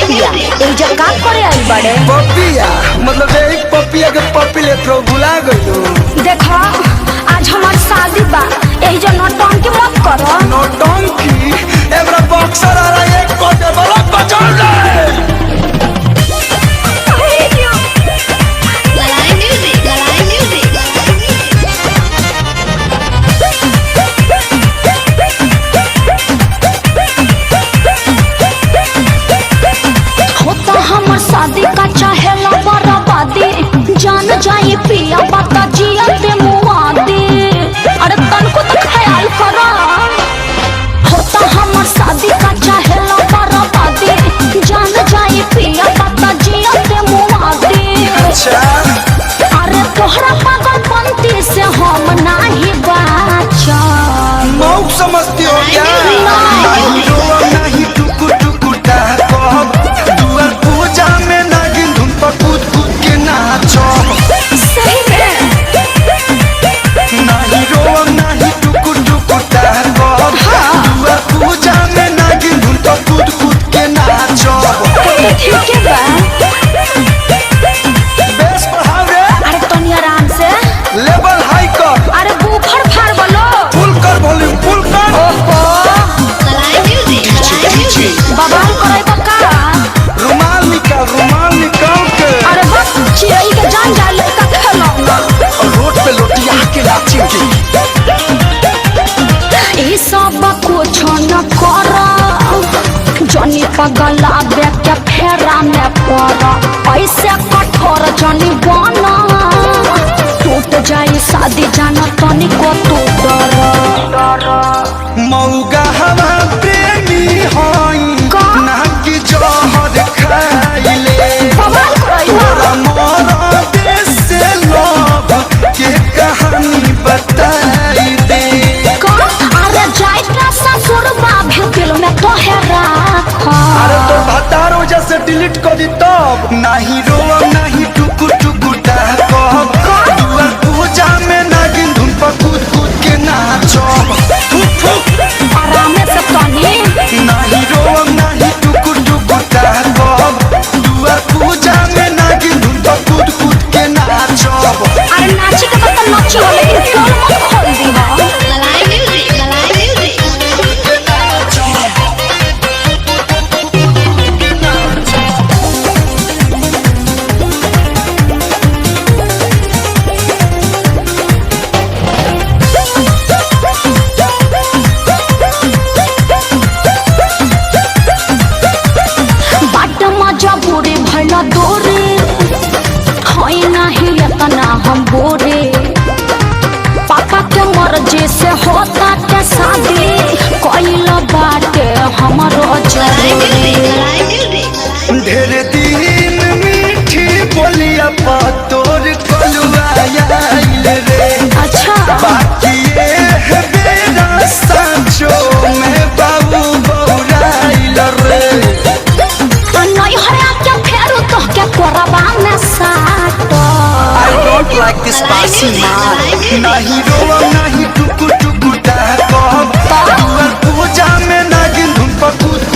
पपिया एक जगह करे आई बड़े पपिया मतलब एक पपिया के पपी ले तो भुला गइलो। देखो आज हमार शादी बा यही जो नौटंकी मत करो। नौटंकी एबरा बॉक्सर आ रहा है एक कोटे बड़ा बचाओ ले। शादी का चाहेला बराबादी जान जाए पिया बता जिया ते मुआदी। अरे तनको तो ख्याल करो होता हमर शादी का चाहेला बराबादी जान जाए पिया बता जिया ते मुआदी। अच्छा अरे तोहरा पागलपंती से हम नहीं बाचा मौक समझती हो क्या? नहीं रो नहीं टुकु टुकु डाको दुआर पूजा में नागिन धुन पर कूद कूद के नाचो। सही में नहीं रो नहीं टुकु टुकु डाको दुआर पूजा में नागिन धुन पर कूद कूद के नाचो। ठीक है बा बेस बढ़ाओ रे। अरे तनी आराम से लेवल हाई कर। अरे बूफर फाड़ बोलो फुल कर वॉल्यूम फुल कर। ओहो बवाल करे बका रुमाल निकाल के। अरे बस चिड़ै के जान जा लड़का खेलौना और रोड पे लोटिया के नाचेंगे। ई सब कुछ न कर जनी पगला के फेरा में पड़ ऐसे कठोर जनी बना टूट जाए शादी जाना तनी को तू डर मौगा हवा प्रेमी होई ना कि जहर खाइले तोरा मोरा देश से लोभ के कहानी बताई दे। अरे जाए ना ससुर बाभी दिल में तो है राखो। अरे तो भतार वजह से डिलीट कर दी तब नहीं रो नहीं टुकु टुकु डाको दुआर पूजा में नागिन धुन पर कूद कूद के नाचो। आराम से तनी नहीं रो नहीं टुकु टुकु डाको दुआर पूजा में नागिन धुन पर कूद कूद के नाचो। अरे नाची के बता नाची हो लेकिन कौन मत खोल दी हो। बाट मजा बुरे भला दोरे होई नहीं इतना हम बोरे पापा के मर्जी से होता के शादी कोइल बाटे हमरो जरूरी। ढेर दिन मीठी बोलिया पा तोर कलुआ आइल रे। अच्छा बाकी ये है बेरा सांचो में बाबू बौराइल रे। नहीं हरा के फेरू तो के कोरबा में साटो। I don't like this बासी मार। नहीं रो नहीं टुकु टुकु डाको दुआर पूजा में नागिन धुन पर कूद